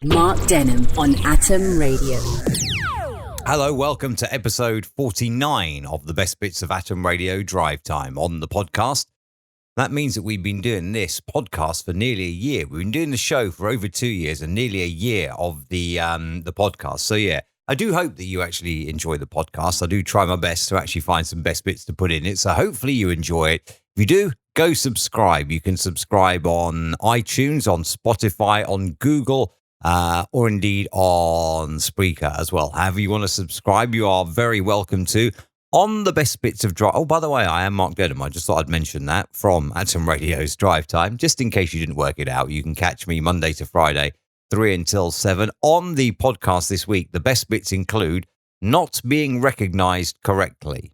Mark Denham on Atom Radio. Hello, welcome to episode 49 of the Best Bits of Atom Radio Drive Time on the podcast. That means that we've been doing this podcast for nearly a year. We've been doing the show for over 2 years and nearly a year of the podcast. So yeah, I do hope that you actually enjoy the podcast. I do try my best to actually find some best bits to put in it. So hopefully you enjoy it. If you do, go subscribe. You can subscribe on iTunes, on Spotify, on Google, or indeed on Spreaker as well. However you want to subscribe, you are very welcome to. On the Best Bits of Drive... Oh, by the way, I am Mark Denham. I just thought I'd mention that from Atom Radio's Drive Time. Just in case you didn't work it out, you can catch me Monday to Friday, 3 until 7. On the podcast this week, the best bits include not being recognised correctly.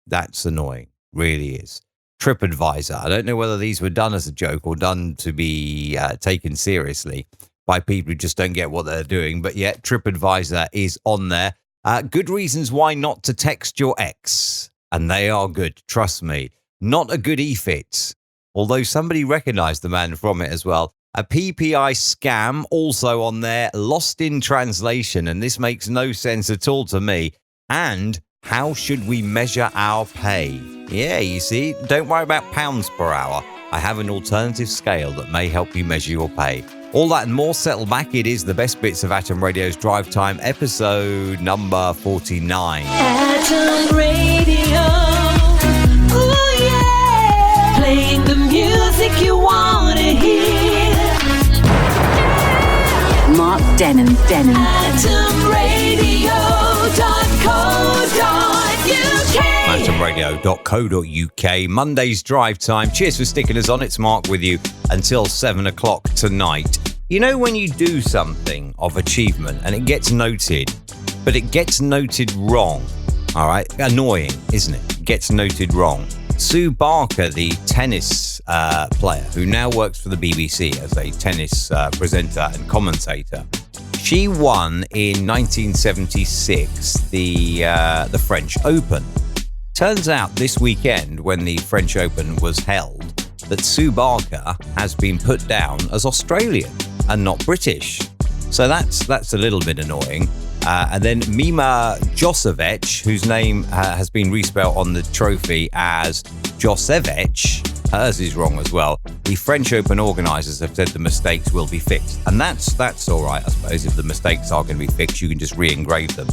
That's annoying. Really is. TripAdvisor. I don't know whether these were done as a joke or done to be taken seriously by people who just don't get what they're doing. But yet, TripAdvisor is on there. Good reasons why not to text your ex. And they are good, trust me. Not a good e-fit. Although somebody recognised the man from it as well. A PPI scam also on there. Lost in translation. And this makes no sense at all to me. And how should we measure our pay? Yeah, you see, don't worry about pounds per hour. I have an alternative scale that may help you measure your pay. All that and more, settle back. It is the Best Bits of Atom Radio's Drive Time, episode number 49. Atom Radio, ooh yeah, playing the music you want to hear. Mark Denham. AtomRadio.co.uk. Monday's Drive Time. Cheers for sticking us on. It's Mark with you until 7 o'clock tonight. You know when you do something of achievement and it gets noted, but it gets noted wrong, all right? Annoying, isn't it? Gets noted wrong. Sue Barker, the tennis player who now works for the BBC as a tennis presenter and commentator, she won in 1976 the French Open. Turns out this weekend when the French Open was held that Sue Barker has been put down as Australian and not British. So that's a little bit annoying. And then Mima Josevich, whose name has been respelled on the trophy as Josevich, hers is wrong as well. The French Open organisers have said the mistakes will be fixed. And that's all right, I suppose. If the mistakes are going to be fixed, you can just re-engrave them.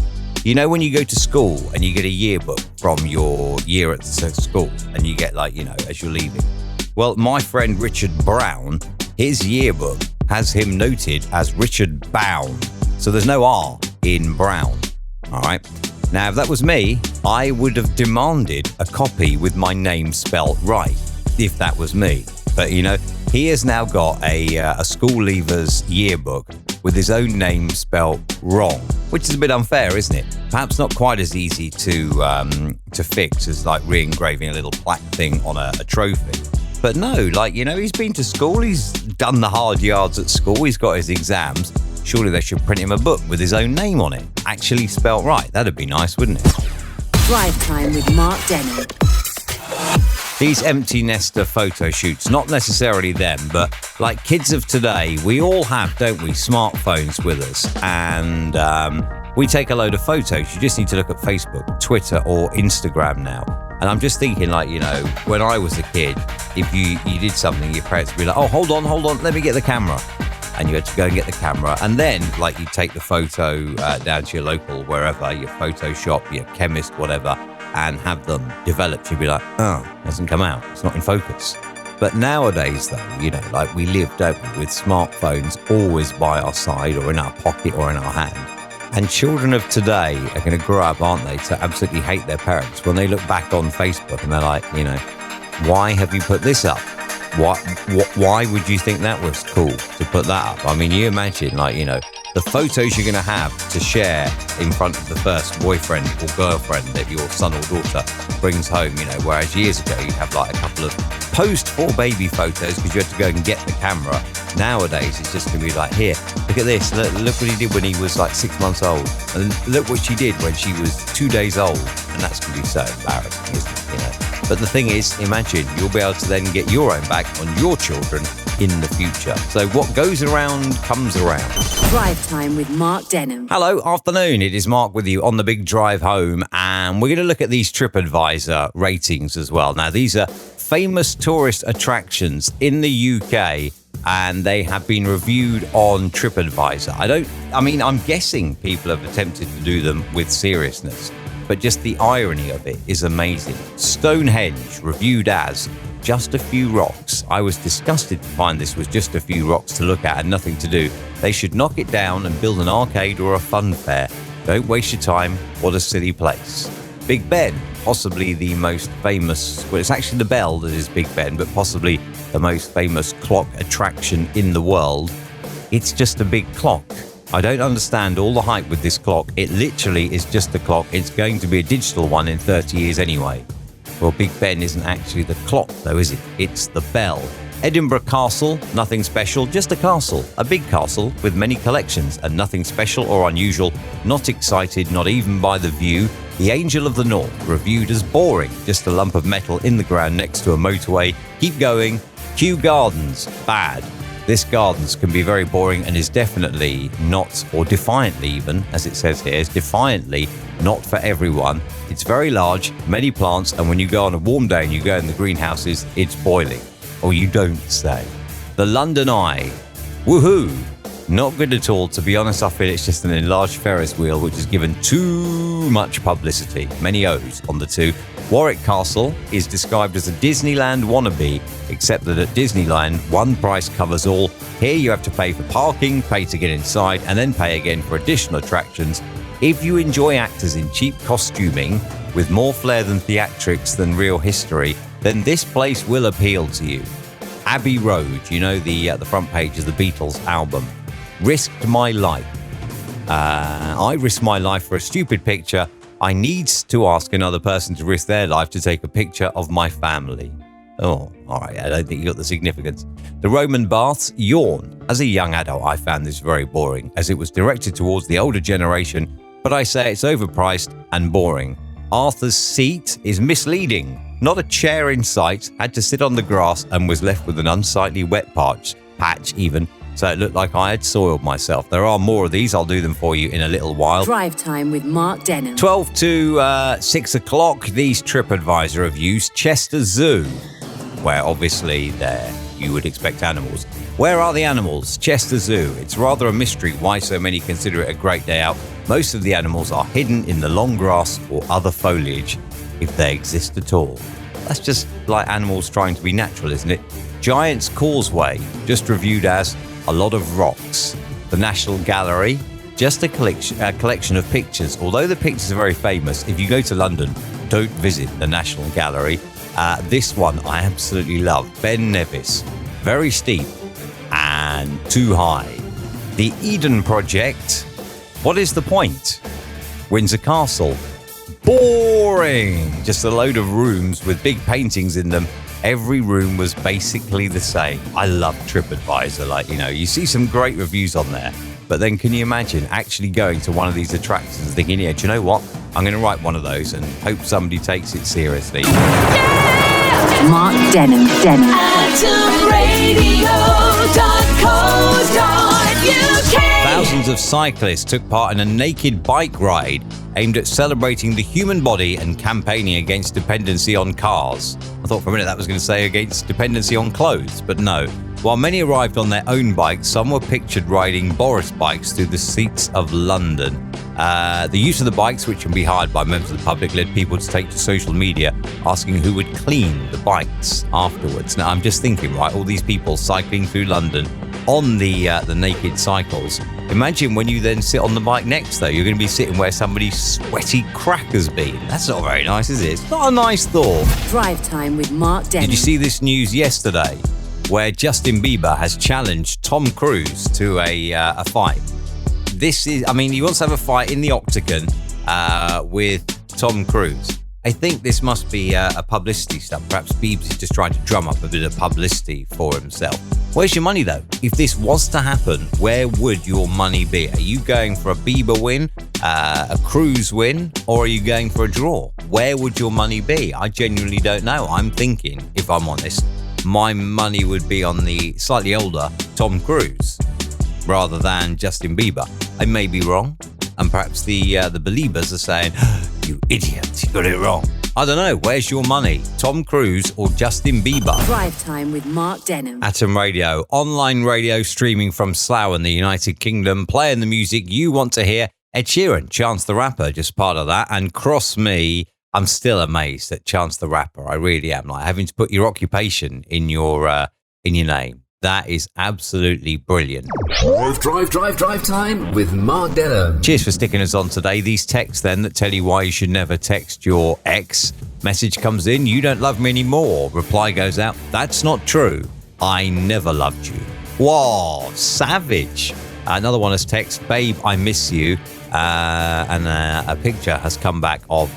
You know when you go to school and you get a yearbook from your year at school and you get as you're leaving? Well, my friend Richard Brown, his yearbook has him noted as Richard Bown. So there's no R in Brown. All right. Now, if that was me, I would have demanded a copy with my name spelt right, if that was me. But, he has now got a school leaver's yearbook with his own name spelt wrong, which is a bit unfair, isn't it? Perhaps not quite as easy to fix as re-engraving a little plaque thing on a trophy. But no, he's been to school, he's done the hard yards at school, he's got his exams. Surely they should print him a book with his own name on it, actually spelt right. That'd be nice, wouldn't it? Drive Time with Mark Denham. These empty nester photo shoots, not necessarily them, but like kids of today, we all have, don't we, smartphones with us. And we take a load of photos. You just need to look at Facebook, Twitter, or Instagram now. And I'm just thinking, when I was a kid, if you did something, your parents would be like, oh, hold on, let me get the camera. And you had to go and get the camera. And then, you take the photo down to your local, wherever, your photo shop, your chemist, whatever, and have them developed. You'd be like, oh, it hasn't come out. It's not in focus. But nowadays, though, we live, don't we, with smartphones always by our side or in our pocket or in our hand. And children of today are going to grow up, aren't they, to absolutely hate their parents when they look back on Facebook and they're like, why have you put this up? Why would you think that was cool to put that up? I mean, you imagine, the photos you're going to have to share in front of the first boyfriend or girlfriend that your son or daughter brings home, whereas years ago you'd have a couple of posed for baby photos because you had to go and get the camera. Nowadays, it's just going to be here, look at this, look what he did when he was 6 months old, and look what she did when she was 2 days old, and that's going to be so embarrassing, isn't it? But the thing is, imagine you'll be able to then get your own back on your children in the future. So what goes around comes around. Drive Time with Mark Denham. Hello, afternoon. It is Mark with you on the big drive home, and we're going to look at these TripAdvisor ratings as well. Now, these are famous tourist attractions in the UK, and they have been reviewed on TripAdvisor. I'm guessing people have attempted to do them with seriousness, but just the irony of it is amazing. Stonehenge reviewed as just a few rocks. I was disgusted to find this was just a few rocks to look at and nothing to do. They should knock it down and build an arcade or a fun fair. Don't waste your time. What a silly place. Big Ben, possibly the most famous, well, it's actually the bell that is Big Ben, but possibly the most famous clock attraction in the world. It's just a big clock. I don't understand all the hype with this clock. It literally is just a clock. It's going to be a digital one in 30 years anyway. Well, Big Ben isn't actually the clock, though, is it? It's the bell. Edinburgh Castle, nothing special, just a castle. A big castle with many collections and nothing special or unusual. Not excited, not even by the view. The Angel of the North, reviewed as boring. Just a lump of metal in the ground next to a motorway. Keep going. Kew Gardens, bad. This gardens can be very boring and is definitely not, or defiantly even, as it says here, is defiantly not for everyone. It's very large, many plants, and when you go on a warm day and you go in the greenhouses, it's boiling. Or you don't say. The London Eye, woohoo! Not good at all. To be honest, I feel it's just an enlarged Ferris wheel which is given too much publicity. Many O's on the two. Warwick Castle is described as a Disneyland wannabe, except that at Disneyland, one price covers all. Here you have to pay for parking, pay to get inside, and then pay again for additional attractions. If you enjoy actors in cheap costuming, with more flair than theatrics than real history, then this place will appeal to you. Abbey Road, you know, the front page of the Beatles album. Risked my life. I risked my life for a stupid picture. I need to ask another person to risk their life to take a picture of my family. Oh, all right. I don't think you got the significance. The Roman Baths, yawn. As a young adult, I found this very boring, as it was directed towards the older generation, but I say it's overpriced and boring. Arthur's Seat is misleading. Not a chair in sight, had to sit on the grass and was left with an unsightly wet patch even. So it looked like I had soiled myself. There are more of these. I'll do them for you in a little while. Drive Time with Mark Denham. 12 to 6 o'clock, these TripAdvisor reviews. Chester Zoo, where obviously there you would expect animals. Where are the animals? Chester Zoo. It's rather a mystery why so many consider it a great day out. Most of the animals are hidden in the long grass or other foliage, if they exist at all. That's just like animals trying to be natural, isn't it? Giant's Causeway, just reviewed as a lot of rocks. The National Gallery, just a collection of pictures. Although the pictures are very famous, if you go to London, don't visit the National Gallery. This one I absolutely love. Ben Nevis, very steep and too high. The Eden Project, what is the point? Windsor Castle, boring. Just a load of rooms with big paintings in them. Every room was basically the same. I love TripAdvisor. You see some great reviews on there. But then can you imagine actually going to one of these attractions and thinking, yeah, do you know what? I'm going to write one of those and hope somebody takes it seriously. Mark Denham. AtomRadio.co.uk. Thousands of cyclists took part in a naked bike ride aimed at celebrating the human body and campaigning against dependency on cars. I thought for a minute that was going to say against dependency on clothes, but no. While many arrived on their own bikes, some were pictured riding Boris bikes through the streets of London. The use of the bikes, which can be hired by members of the public, led people to take to social media asking who would clean the bikes afterwards. Now, I'm just thinking, right, all these people cycling through London on the naked cycles. Imagine when you then sit on the bike next, though. You're going to be sitting where somebody's sweaty crack has been. That's not very nice, is it? It's not a nice thought. Drive Time with Mark Denham. Did you see this news yesterday, where Justin Bieber has challenged Tom Cruise to a fight? He wants to have a fight in the octagon with Tom Cruise. I think this must be a publicity stunt. Perhaps Biebs is just trying to drum up a bit of publicity for himself. Where's your money, though? If this was to happen, where would your money be? Are you going for a Bieber win, a Cruise win, or are you going for a draw? Where would your money be? I genuinely don't know. I'm thinking, if I'm honest, my money would be on the slightly older Tom Cruise rather than Justin Bieber. I may be wrong, and perhaps the believers are saying, "You idiot, you got it wrong." I don't know. Where's your money? Tom Cruise or Justin Bieber? Drive Time with Mark Denham. Atom Radio, online radio streaming from Slough in the United Kingdom, playing the music you want to hear. Ed Sheeran, Chance the Rapper, just part of that. And cross me, I'm still amazed at Chance the Rapper. I really am. Like having to put your occupation in your name. That is absolutely brilliant. Drive time with Mark Denham. Cheers for sticking us on today. These texts then that tell you why you should never text your ex. Message comes in, "You don't love me anymore." Reply goes out, "That's not true. I never loved you." Whoa, savage. Another one has text, "Babe, I miss you." And a picture has come back of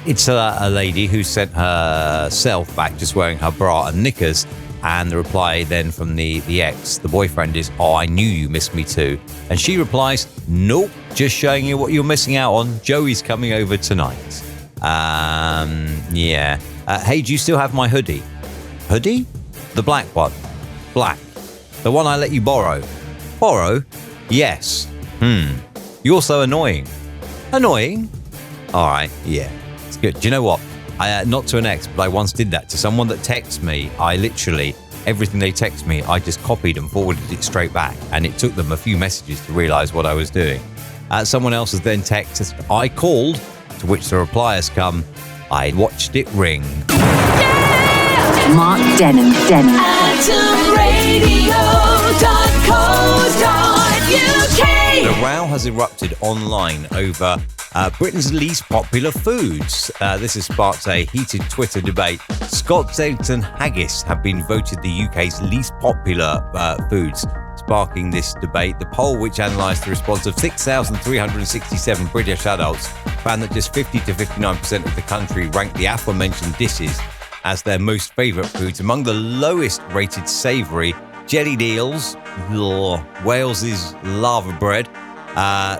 it's a lady who sent herself back just wearing her bra and knickers. And the reply then from the ex, the boyfriend, is, "Oh, I knew you missed me too." And she replies, "Nope, just showing you what you're missing out on. Joey's coming over tonight." Yeah. Hey, do you still have my hoodie? Hoodie? The black one. Black. The one I let you borrow. Borrow? Yes. You're so annoying. Annoying? All right, yeah. It's good. Do you know what? Not to an ex, but I once did that to someone that texts me. I literally, everything they text me, I just copied and forwarded it straight back. And it took them a few messages to realize what I was doing. Someone else has then texted, "I called," to which the reply has come, "I watched it ring." Mark Denham. AtomRadio.co.uk. The row has erupted online over Britain's least popular foods. This has sparked a heated Twitter debate. Scott's eggs and haggis have been voted the UK's least popular foods, sparking this debate. The poll, which analysed the response of 6,367 British adults, found that just 50 to 59% of the country ranked the aforementioned dishes as their most favourite foods. Among the lowest rated savoury, jellied eels, Wales's lava bread,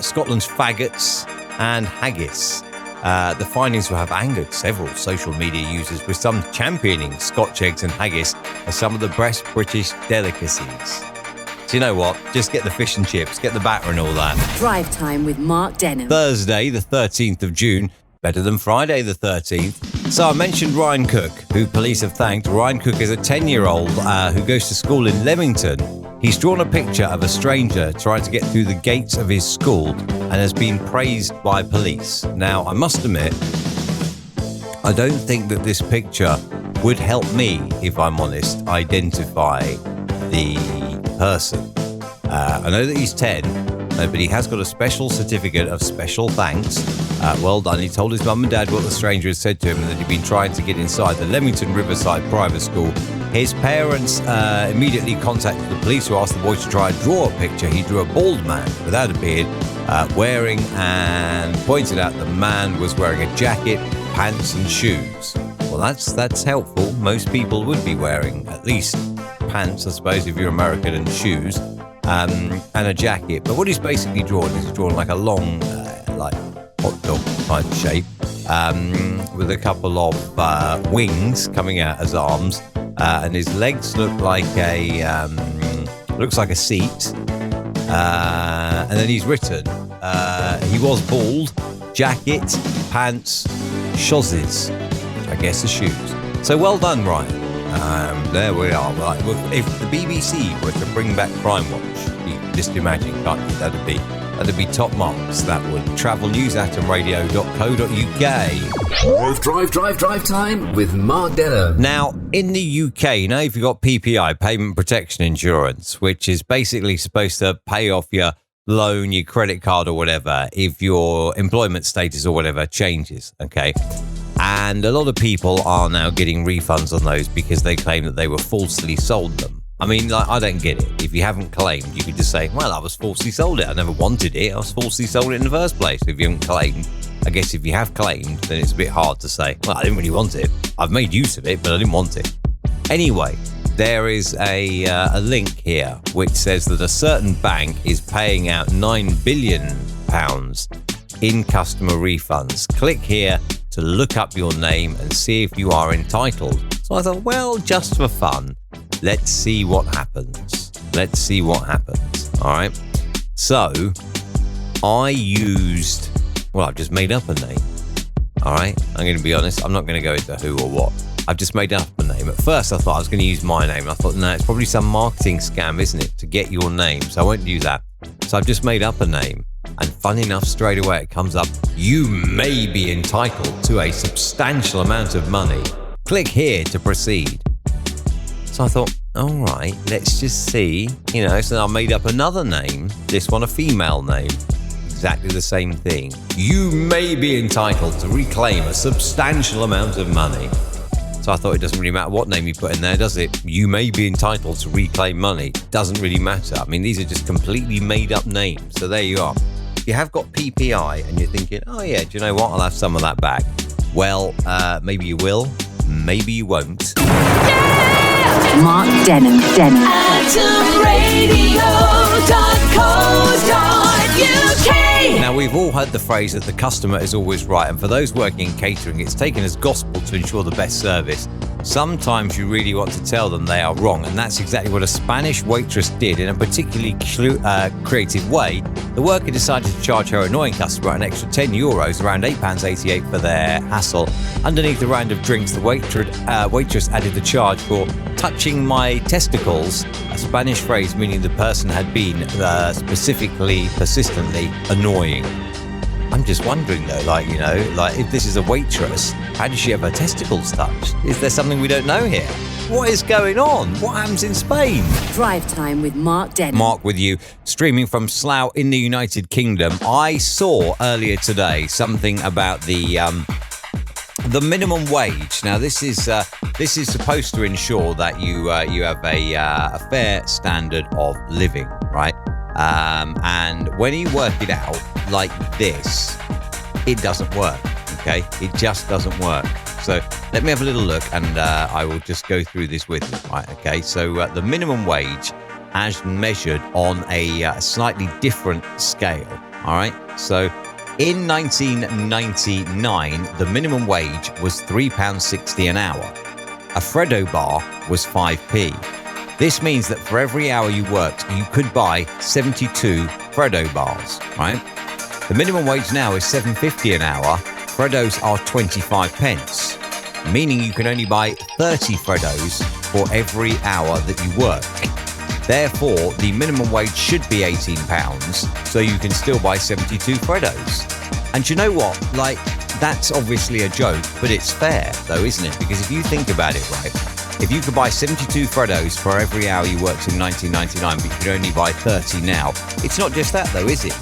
Scotland's faggots, and haggis. The findings will have angered several social media users, with some championing Scotch eggs and haggis as some of the best British delicacies. Do you know what? Just get the fish and chips, get the batter and all that. Drive Time with Mark Denham. Thursday, the 13th of June, better than Friday the 13th. So I mentioned Ryan Cook, who police have thanked. Ryan Cook is a 10-year-old who goes to school in Leamington. He's drawn a picture of a stranger trying to get through the gates of his school and has been praised by police. Now, I must admit, I don't think that this picture would help me, if I'm honest, identify the person. I know that he's 10, but he has got a special certificate of special thanks. Well done. He told his mum and dad what the stranger had said to him and that he'd been trying to get inside the Leamington Riverside private school. His parents immediately contacted the police, who asked the boy to try and draw a picture. He drew a bald man without a beard, wearing, and pointed out the man was wearing a jacket, pants and shoes. Well, that's helpful. Most people would be wearing at least pants, I suppose, if you're American, and shoes, and a jacket. But what he's basically drawn is he's drawn like a long, like hot dog type shape, with a couple of wings coming out as arms, and his legs look like a seat. And then he's written, he was bald, jacket, pants, shozzies, which I guess are shoes. So well done, Ryan. There we are. Right. If the BBC were to bring back Crime Watch, you can just imagine, can't you? That'd be top marks. That would. travelnews@atomradio.co.uk. Drive time with Mark Denham. Now, in the UK, you know, if you've got PPI, Payment Protection Insurance, which is basically supposed to pay off your loan, your credit card or whatever, if your employment status or whatever changes, okay? And a lot of people are now getting refunds on those because they claim that they were falsely sold them. I mean, like, I don't get it. If you haven't claimed, you could just say, well, I was falsely sold it. I never wanted it. I was falsely sold it in the first place. If you haven't claimed, I guess if you have claimed, then it's a bit hard to say, well, I didn't really want it. I've made use of it, but I didn't want it. Anyway, there is a link here which says that a certain bank is paying out £9 billion in customer refunds. Click here to look up your name and see if you are entitled So I thought, well, just for fun, let's see what happens. Let's see what happens. All right. So I've just made up a name. All right. I'm going to be honest. I'm not going to go into who or what. I've just made up a name. At first, I thought I was going to use my name. I thought, no, it's probably some marketing scam, isn't it, to get your name? So I won't do that. So I've just made up a name. And funny enough, straight away, it comes up, you may be entitled to a substantial amount of money. Click here to proceed. So I thought, all right, let's just see. So I made up another name, this one a female name. Exactly the same thing. You may be entitled to reclaim a substantial amount of money. So I thought it doesn't really matter what name you put in there, does it? You may be entitled to reclaim money. Doesn't really matter. I mean, these are just completely made up names. So there you are. If you have got PPI and you're thinking, oh yeah, do you know what? I'll have some of that back. Well, maybe you will. Maybe you won't. Mark Denham. AtomRadio.co.uk. Now, we've all heard the phrase that the customer is always right, and for those working in catering, it's taken as gospel to ensure the best service. Sometimes you really want to tell them they are wrong, and that's exactly what a Spanish waitress did in a particularly creative way. The worker decided to charge her annoying customer an extra €10, around £8.88 for their hassle. Underneath the round of drinks, the waitress added the charge for touching my testicles, a Spanish phrase meaning the person had been persistently annoying. I'm just wondering though, if this is a waitress, how does she have her testicles touched? Is there something we don't know here? What is going on? What happens in Spain? Drive Time with Mark Denham. Mark with you, streaming from Slough in the United Kingdom. I saw earlier today something about the minimum wage. Now, this is supposed to ensure that you have a fair standard of living, right? And when you work it out like this, it doesn't work. Okay, it just doesn't work. So let me have a little look, and I will just go through this with you. Right? Okay. So the minimum wage, as measured on a slightly different scale. All right. So in 1999, the minimum wage was £3.60 an hour. A Freddo bar was 5p. This means that for every hour you worked, you could buy 72 Freddo bars, right? The minimum wage now is £7.50 an hour. Freddos are 25 pence, meaning you can only buy 30 Freddos for every hour that you work. Therefore, the minimum wage should be £18, so you can still buy 72 Freddos. And you know what? That's obviously a joke, but it's fair, though, isn't it? Because if you think about it, right, if you could buy 72 Freddos for every hour you worked in 1999, but you could only buy 30 now, it's not just that, though, is it?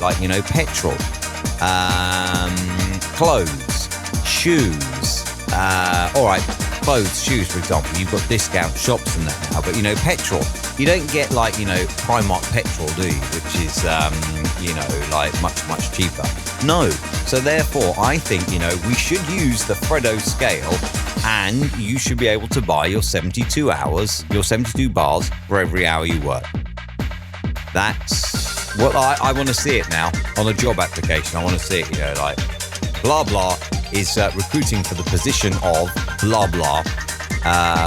Petrol, clothes, shoes, all right, clothes, shoes, for example, you've got discount shops and that now, but, petrol, you don't get, Primark petrol, do you? Which is, much cheaper. No. So therefore, I think, we should use the Freddo scale, and you should be able to buy your 72 bars for every hour you work. That's what I want to see it now on a job application. I want to see it, blah, blah is recruiting for the position of blah, blah.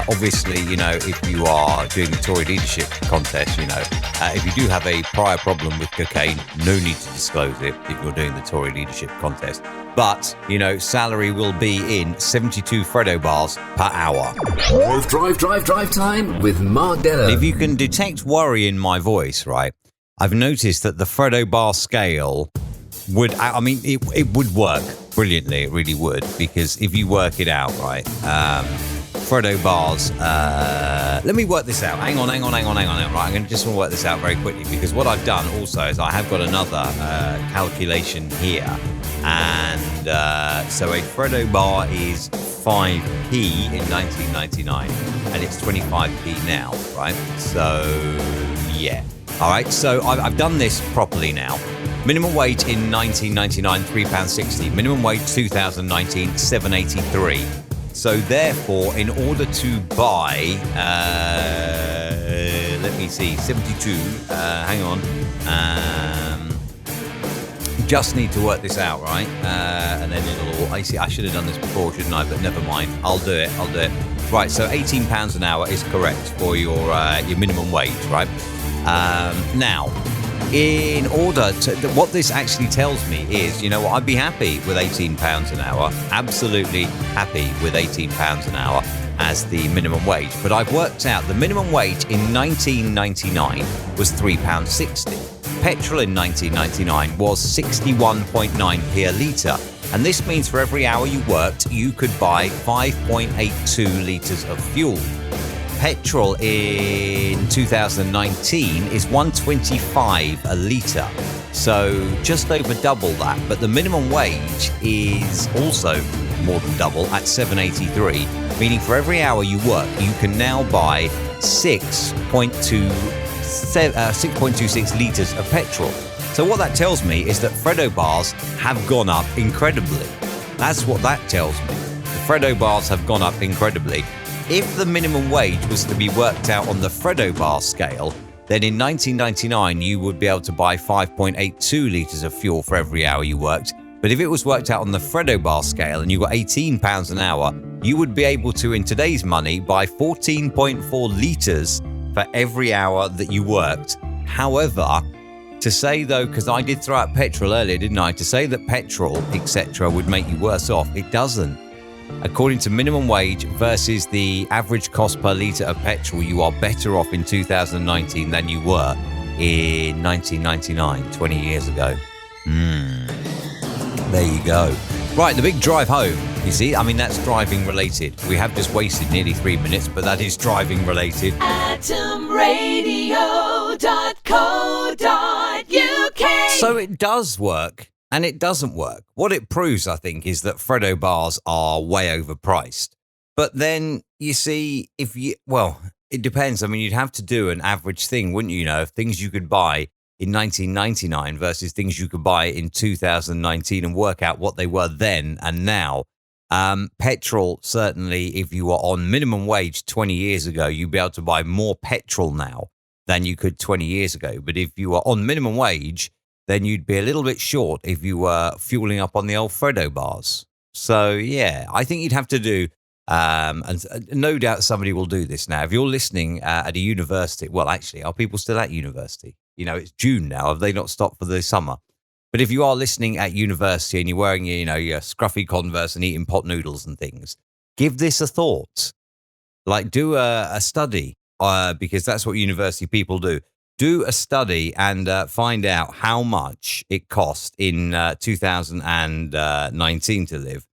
Obviously, if you are doing the Tory leadership contest, if you do have a prior problem with cocaine, no need to disclose it if you're doing the Tory leadership contest. But, salary will be in 72 Freddo bars per hour. Drive time with Mark Denham. If you can detect worry in my voice, right, I've noticed that the Freddo bar scale it would work brilliantly. It really would, because if you work it out, right, Freddo bars, let me work this out. Hang on. Right, I'm going to just work this out very quickly, because what I've done also is I have got another calculation here. And so a Freddo bar is 5p in 1999, and it's 25p now, right? So, yeah. All right, so I've done this properly now. Minimum wage in 1999, £3.60. Minimum wage 2019, £7.83. So therefore, in order to buy, let me see, 72, hang on, just need to work this out, right? And then I should have done this before, shouldn't I? But never mind, I'll do it. Right, so £18 an hour is correct for your minimum wage, right? Now, in order to... What this actually tells me is, you know what, I'd be happy with £18 an hour, absolutely happy with £18 an hour as the minimum wage. But I've worked out the minimum wage in 1999 was £3.60. Petrol in 1999 was 61.9p a litre. And this means for every hour you worked, you could buy 5.82 litres of fuel. Petrol in 2019 is 125 a litre. So just over double that. But the minimum wage is also more than double at 7.83, meaning for every hour you work, you can now buy 6.26 litres of petrol. So what that tells me is that Freddo bars have gone up incredibly. That's what that tells me. The Freddo bars have gone up incredibly. If the minimum wage was to be worked out on the Freddo bar scale, then in 1999 you would be able to buy 5.82 litres of fuel for every hour you worked. But if it was worked out on the Freddo bar scale and you got £18 an hour, you would be able to, in today's money, buy 14.4 litres for every hour that you worked. However, to say though, because I did throw out petrol earlier, didn't I? To say that petrol, etc., would make you worse off, it doesn't. According to minimum wage versus the average cost per litre of petrol, you are better off in 2019 than you were in 1999, 20 years ago. There you go. Right, the big drive home. You see, I mean, that's driving related. We have just wasted nearly 3 minutes, but that is driving related. atomradio.co.uk. So it does work and it doesn't work. What it proves, I think, is that Freddo bars are way overpriced. But then, you see, it depends. I mean, you'd have to do an average thing, wouldn't you? You know, of things you could buy in 1999 versus things you could buy in 2019 and work out what they were then and now. Petrol, certainly, if you were on minimum wage 20 years ago, you'd be able to buy more petrol now than you could 20 years ago. But if you were on minimum wage, then you'd be a little bit short if you were fueling up on the old Freddo bars. So, yeah, I think you'd have to do, and no doubt somebody will do this now. If you're listening at a university, well, actually, are people still at university? You know, it's June now. Have they not stopped for the summer? But if you are listening at university and you're wearing, you know, your scruffy Converse and eating pot noodles and things, give this a thought. Like, do a study, because that's what university people do. Do a study and find out how much it cost in 2019 to live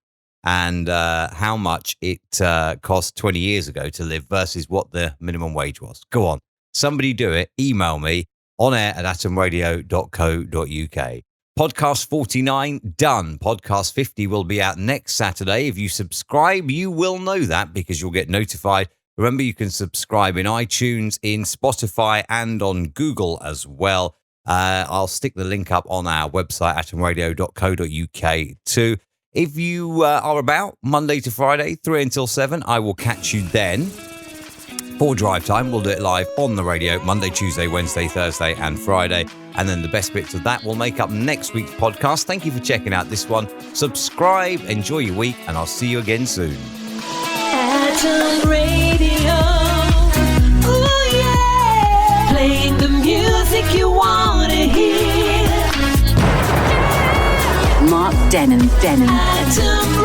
and how much it cost 20 years ago to live versus what the minimum wage was. Go on. Somebody do it. Email me on air at atomradio.co.uk. Podcast 49 done. Podcast 50 will be out next Saturday. If you subscribe, you will know that because you'll get notified. Remember, you can subscribe in iTunes, in Spotify, and on Google as well. I'll stick the link up on our website, atomradio.co.uk too. If you are about Monday to Friday, 3 until 7, I will catch you then. For Drive Time, we'll do it live on the radio Monday, Tuesday, Wednesday, Thursday and Friday. And then the best bits of that will make up next week's podcast. Thank you for checking out this one. Subscribe, enjoy your week, and I'll see you again soon. Atom Radio. Ooh, yeah. Playing the music you want to hear. Mark Denon. Atom